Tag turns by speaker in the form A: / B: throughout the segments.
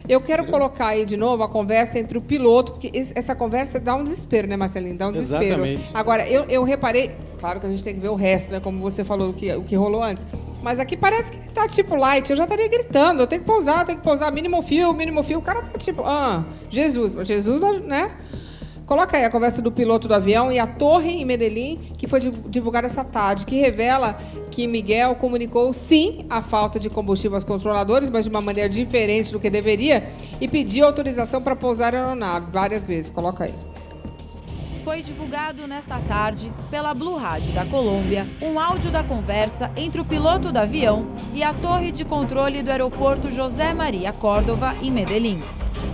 A: Eu quero colocar aí de novo a conversa entre o piloto, porque essa conversa dá um desespero, né, Marcelinho? Dá um desespero.
B: Exatamente.
A: Agora, eu reparei, claro que a gente tem que ver o resto, né, como você falou, o que rolou antes. Mas aqui parece que tá tipo light, eu já estaria gritando, eu tenho que pousar, minimal fuel, o cara tá tipo, Jesus, né? Coloca aí a conversa do piloto do avião e a torre em Medellín, que foi divulgada essa tarde, que revela que Miguel comunicou, sim, a falta de combustível aos controladores, mas de uma maneira diferente do que deveria, e pediu autorização para pousar a aeronave várias vezes. Coloca aí.
C: Foi divulgado nesta tarde, pela Blue Rádio da Colômbia, um áudio da conversa entre o piloto do avião e a torre de controle do aeroporto José Maria Córdova, em Medellín.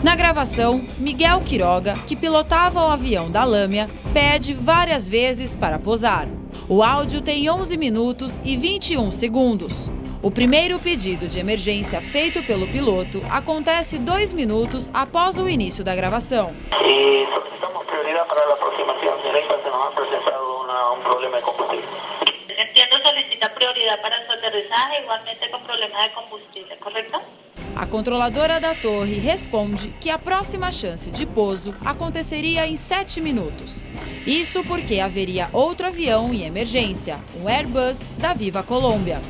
C: Na gravação, Miguel Quiroga, que pilotava o avião da Lâmia, pede várias vezes para pousar. O áudio tem 11 minutos e 21 segundos. O primeiro pedido de emergência feito pelo piloto acontece 2 minutos após o início da gravação.
D: Solicitamos prioridad para la aproximación, señorita, se nos ha presentado un problema de combustible. Entiendo, solicita prioridad para su aterrizaje, igualmente con problemas de combustible, ¿correcto?
C: A controladora da torre responde que a próxima chance de pouso aconteceria em 7 minutos. Isso porque haveria outro avião em emergência, um Airbus da Viva Colômbia.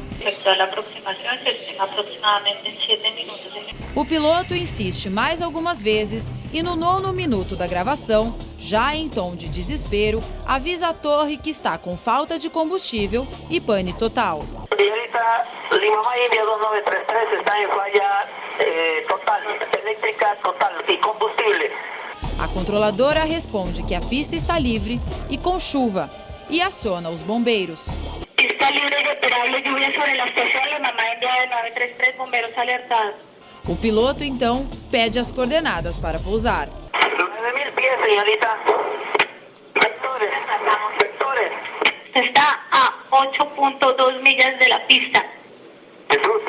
D: La aproximación se estima aproximadamente en 7 minutos.
C: O piloto insiste mais algumas vezes e no 9º minuto da gravação, já em tom de desespero, avisa a torre que está com falta de combustível e pane total.
D: Señorita, Lima India 2933 está en falla total, eléctrica total y combustible.
C: A controladora responde que a pista está livre e com chuva e aciona os bombeiros.
D: Pista libre y esperable lluvia sobre la estación Lima India 933, bomberos alertados.
C: O piloto, então, pede as coordenadas para pousar.
D: 9.000 pies, señorita. Vectores. Está a 8.2 millas de la pista. Jesús.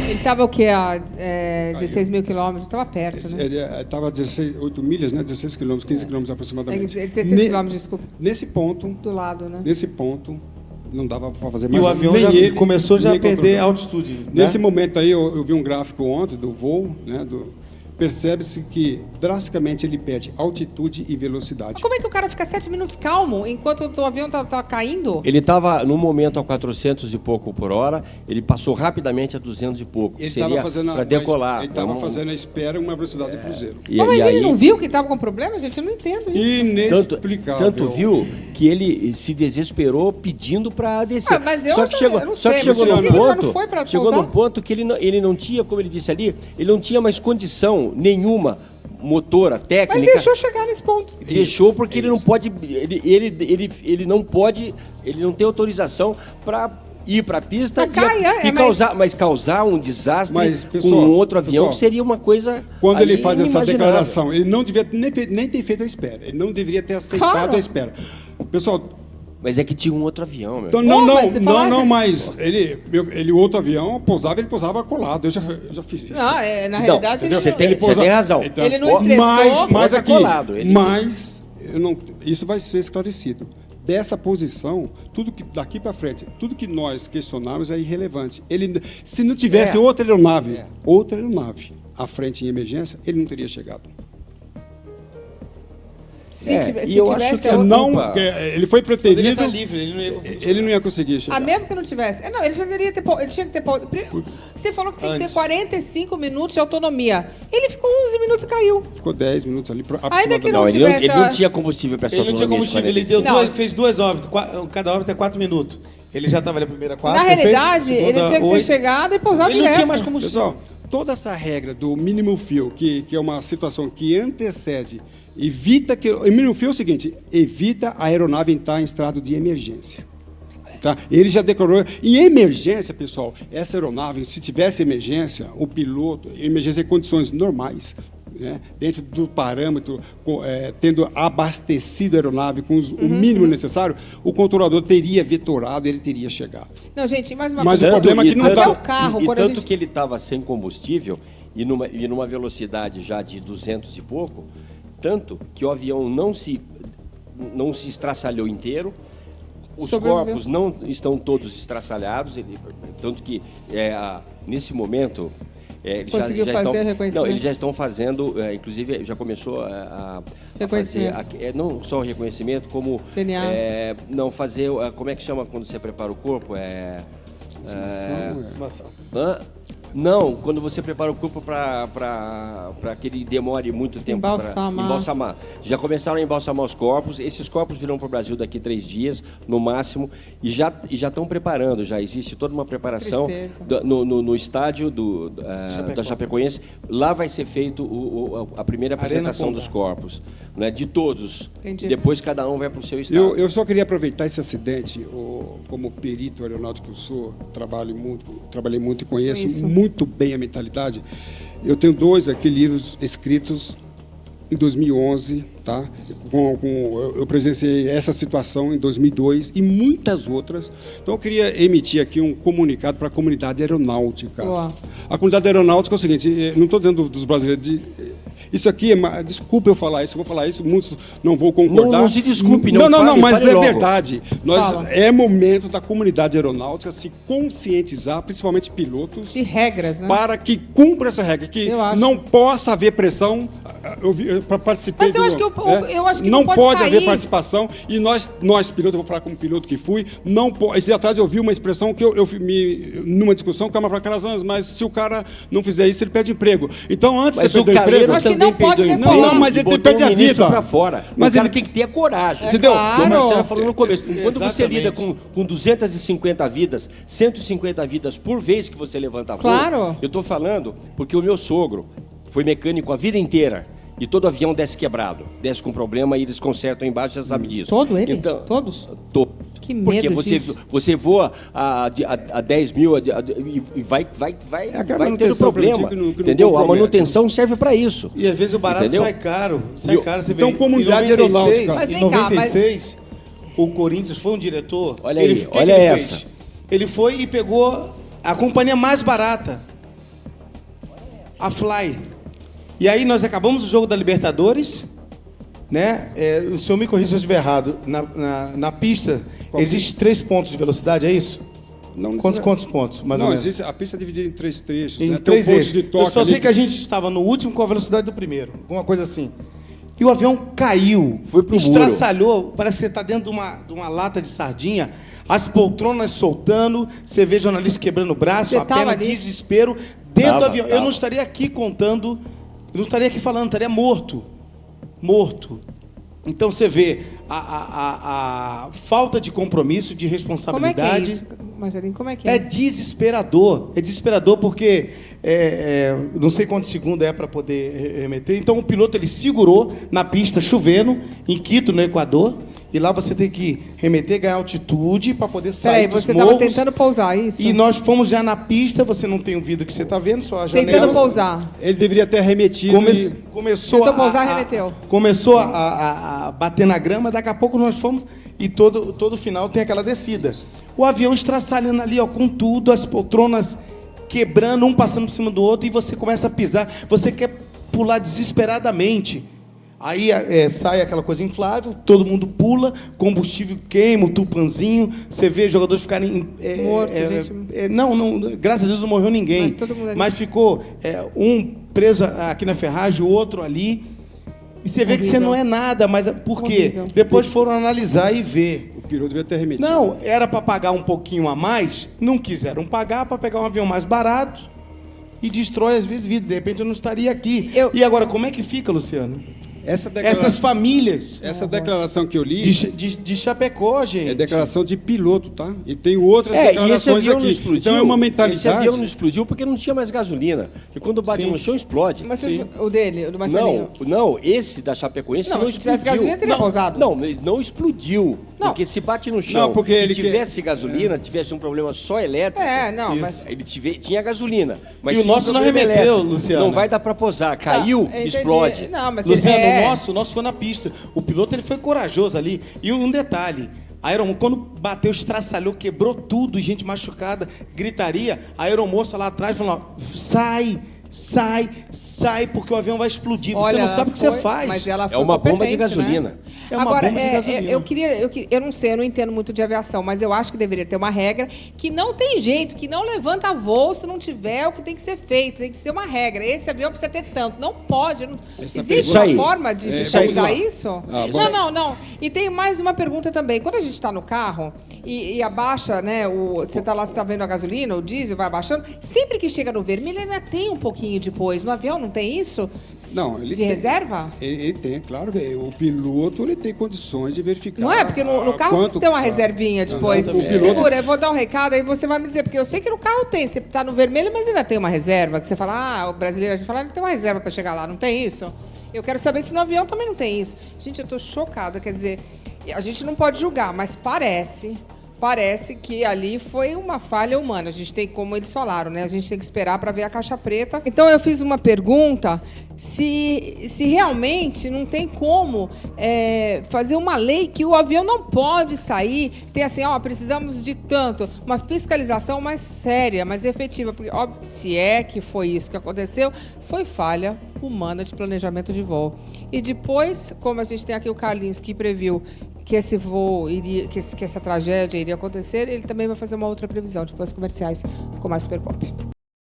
A: Ele estava o quê? A 16 mil quilômetros? Estava perto, né?
E: Estava 8 milhas, né? 16 quilômetros, 15 quilômetros aproximadamente.
A: 16 quilômetros, desculpa.
E: Nesse ponto...
A: Do lado, né?
E: Nesse ponto, não dava para fazer mais
B: E o avião
E: nem
B: já
E: ele,
B: começou a perder
E: controlador.
B: altitude. Né?
E: Nesse momento aí, eu vi um gráfico ontem do voo, né? Percebe-se que drasticamente ele perde altitude e velocidade.
A: Mas como é que o cara fica 7 minutos calmo enquanto o avião tá caindo?
F: Ele estava, no momento, a 400 e pouco por hora, ele passou rapidamente a 200 e pouco.
E: Ele estava fazendo
F: para decolar.
E: Ele estava fazendo a espera uma velocidade de cruzeiro.
A: Mas ele não viu que estava com problema, gente? Eu não entendo isso.
E: Inexplicável.
F: Tanto viu que ele se desesperou pedindo para descer.
A: Mas eu
F: só que chegou,
A: eu não
F: só
A: sei,
F: que chegou
A: mas
F: num
A: ele
F: ponto,
A: não foi pra
F: chegou
A: pousar?
F: num ponto que ele não tinha, como ele disse ali, ele não tinha mais condição nenhuma motora, técnica.
A: Mas deixou chegar nesse ponto.
F: Deixou porque ele não pode, ele não pode, ele não tem autorização para ir para a pista causar um desastre com um outro avião, que seria uma coisa.
E: Quando ele faz essa declaração, ele não devia nem ter feito a espera. Ele não deveria ter aceitado a espera. Pessoal.
F: Mas é que tinha um outro avião, meu.
E: Então, mas ele outro avião pousava, ele pousava colado. Eu já fiz isso.
A: Não, na realidade
F: você tem razão.
A: Então, ele não estressou,
E: mas aqui,
F: colado.
E: Isso vai ser esclarecido. Dessa posição, tudo que daqui para frente, tudo que nós questionamos é irrelevante. Se não tivesse outra aeronave à frente em emergência, ele não teria chegado. Ele foi preterido.
B: Ele está livre, ele não ia conseguir.
E: Ele não ia conseguir chegar.
A: Mesmo que não tivesse. Não, ele já deveria ter. Ele tinha que ter. Você falou que tem que ter 45 minutos de autonomia. Ele ficou 11 minutos e caiu.
E: Ficou 10 minutos ali.
A: Ainda que
F: não tivesse. Ele não tinha combustível para essa autonomia.
B: Ele não tinha combustível. Ele fez 2 órbitas. Cada órbita é 4 minutos. Ele já estava ali a primeira 4.
A: Na realidade, ele tinha que ter chegado e pousado direto.
B: Ele não tinha mais combustível.
E: Pessoal, toda essa regra do mínimo fuel, que é uma situação que antecede. Evita que. O mínimo fuel é o seguinte: evita a aeronave entrar em estado de emergência. Tá? Ele já declarou. Em emergência, pessoal, essa aeronave, se tivesse emergência, o piloto, emergência em condições normais, né, dentro do parâmetro, tendo abastecido a aeronave com o mínimo necessário, o controlador teria vetorado, ele teria chegado.
A: Não, gente, mais uma
E: coisa.
A: Mas
E: o problema é que não dá.
A: O carro,
F: tanto que ele estava sem combustível e numa velocidade já de 200 e pouco. Tanto que o avião não se estraçalhou inteiro, Os corpos não estão todos estraçalhados, tanto que nesse momento...
A: Conseguiu fazer reconhecimento?
F: Não, eles já estão fazendo, inclusive já começou a fazer, não só o reconhecimento, como...
A: DNA.
F: Não fazer, como é que chama quando você prepara o corpo?
B: Exumação.
F: Não, quando você prepara o corpo para que ele demore muito tempo para embalsamar. Já começaram a embalsamar os corpos. Esses corpos virão para o Brasil daqui 3 dias, no máximo, e já estão preparando. Já existe toda uma preparação no estádio da Chapecoense. Lá vai ser feito a primeira apresentação dos corpos, né, de todos.
A: Entendi.
F: Depois cada um vai para o seu estado.
E: Eu só queria aproveitar esse acidente, como perito aeronáutico que eu sou, trabalhei muito e conheço muito bem a mentalidade. Eu tenho 2 livros escritos em 2011, tá? Eu presenciei essa situação em 2002 e muitas outras. Então eu queria emitir aqui um comunicado para a comunidade aeronáutica.
A: Boa.
E: A comunidade aeronáutica é o seguinte, não estou dizendo dos brasileiros, isso aqui, desculpa eu falar isso, eu vou falar isso, muitos não vão concordar.
F: Não se desculpe,
E: não.
F: Não,
E: mas é verdade. É momento da comunidade aeronáutica se conscientizar, principalmente pilotos,
A: de regras, né?
E: Para que cumpra essa regra, que não possa haver pressão. Eu participei.
A: Mas eu acho que
E: não pode
A: sair.
E: Haver participação e nós pilotos, eu vou falar como piloto que fui, não pode. Esse dia atrás eu vi uma expressão que numa discussão, o cara falou, Calazans, mas se o cara não fizer isso, ele perde emprego. Então, antes de você perder o emprego,
A: acho que não pode decolar.
E: Não, mas ele perde a vida
F: para fora. Mas ele tem que ter a coragem.
E: Entendeu?
A: Claro.
F: Como a Marcela falou no começo. Quando
B: Exatamente.
F: você lida com 250 vidas, 150 vidas por vez que você levanta voo,
A: claro.
F: Eu estou falando porque o meu sogro foi mecânico a vida inteira. E todo avião desce quebrado, desce com problema e eles consertam embaixo, já sabe disso.
A: Todo ele?
F: Então,
A: Todos? Que medo
F: porque
A: disso.
F: você voa a 10 mil e vai tendo problema, entendeu? A manutenção serve para isso.
B: E às vezes o barato sai caro. Você
E: então, comunidade aeronáutica.
A: Mas
B: em 96, o Corinthians foi um diretor.
F: Olha aí, olha essa.
B: Ele foi e pegou a companhia mais barata, a Fly. E aí nós acabamos o jogo da Libertadores, né? O senhor me corrija se eu estiver errado. Na pista, existe 3 pontos de velocidade, é isso?
E: Não,
B: quantos pontos? Mais ou menos?
E: Existe, a pista é dividida em 3 trechos.
B: Em
E: né?
B: 3 eixos. Eu só sei
E: ali.
B: que a gente estava no último com a velocidade do primeiro. Alguma coisa assim. E o avião caiu.
F: Foi pro
B: estraçalhou. Parece que você está dentro de uma lata de sardinha. As poltronas soltando. Você vê jornalista quebrando o braço. A perna, desespero. Dentro do avião. Eu não estaria aqui contando... Eu não estaria aqui falando, estaria morto. Então você vê a falta de compromisso, de responsabilidade.
A: Como é que é isso, Marcelinho? Como é que é?
B: É desesperador. É desesperador porque não sei quantos segundos para poder remeter. Então o piloto ele segurou na pista chovendo, em Quito, no Equador. E lá você tem que remeter, ganhar altitude para poder sair dos morros.
A: Você estava tentando pousar, isso?
B: E nós fomos já na pista, você não tem o vidro que você está vendo, só a janela.
A: Tentando pousar.
E: Ele deveria ter remetido.
A: Tentou pousar, remeteu.
B: Começou a bater na grama, daqui a pouco nós fomos e todo final tem aquela descida. O avião estraçalhando ali, ó, com tudo, as poltronas quebrando, um passando por cima do outro, e você começa a pisar, você quer pular desesperadamente. Aí sai aquela coisa inflável, todo mundo pula, combustível queima, o tupanzinho, você vê jogadores ficarem...
A: Morto, gente.
B: Não, graças a Deus não morreu ninguém. Mas ficou um preso aqui na ferragem, o outro ali. E você vê que você não é nada, mas por quê? Depois foram analisar e ver.
E: O piloto devia ter remetido.
B: Não, era para pagar um pouquinho a mais, não quiseram pagar para pegar um avião mais barato e destrói às vezes vida. De repente eu não estaria aqui. E agora, como é que fica, Luciano? Essas famílias.
E: Essa declaração que eu li...
B: De Chapecó, gente.
E: É declaração de piloto, tá? E tem outras declarações
F: e esse avião
E: aqui.
F: Não explodiu,
E: então é uma mentalidade...
F: Esse avião não explodiu porque não tinha mais gasolina. E quando bate no chão, explode.
A: Mas o dele, o do Marcelinho?
F: Não, esse da Chapecoense não explodiu.
A: Se tivesse gasolina, teria pousado.
F: Não explodiu. Porque se bate no chão e tivesse gasolina, tivesse um problema só elétrico...
A: mas...
F: Ele tinha gasolina. Mas
B: e o nosso não remeteu, Luciano.
F: Não vai dar para pousar. Caiu, explode.
A: Não, mas
B: Luciano, o nosso foi na pista. O piloto ele foi corajoso ali. E um detalhe, a aeromoça, quando bateu, estraçalhou, quebrou tudo, gente machucada, gritaria, a aeromoça lá atrás falou, sai, sai, porque o avião vai explodir. Você não sabe o que você faz.
A: Mas ela foi
F: é uma bomba de
A: competente,
F: gasolina.
A: Né?
B: É uma
A: Agora,
B: bomba de gasolina.
A: Eu não sei, eu não entendo muito de aviação, mas eu acho que deveria ter uma regra que não tem jeito, que não levanta voo se não tiver o que tem que ser feito. Tem que ser uma regra. Esse avião precisa ter tanto. Não pode. Existe uma forma de fiscalizar isso? Não. E tem mais uma pergunta também. Quando a gente está no carro e abaixa, né? Você está lá, você está vendo a gasolina, o diesel, vai abaixando. Sempre que chega no vermelho, ainda tem um pouquinho depois. No avião não tem isso?
E: Não, ele
A: de reserva?
E: Ele tem, claro. O piloto ele tem condições de verificar.
A: Não é? Porque no carro você tem uma reservinha depois. Segura, eu vou dar um recado, aí você vai me dizer. Porque eu sei que no carro tem. Você está no vermelho, mas ainda tem uma reserva. Que você fala, o brasileiro, a gente fala, ele tem uma reserva para chegar lá. Não tem isso? Eu quero saber se no avião também não tem isso. Gente, eu estou chocada. Quer dizer, a gente não pode julgar, mas parece que ali foi uma falha humana. A gente tem, como eles falaram, né? A gente tem que esperar para ver a caixa preta. Então, eu fiz uma pergunta se realmente não tem como fazer uma lei que o avião não pode sair, ter assim, precisamos de tanto, uma fiscalização mais séria, mais efetiva. Porque, óbvio, se é que foi isso que aconteceu, foi falha humana de planejamento de voo. E depois, como a gente tem aqui o Carlinhos, que previu que esse voo iria, que essa tragédia iria acontecer, ele também vai fazer uma outra previsão depois comerciais com mais Super Pop.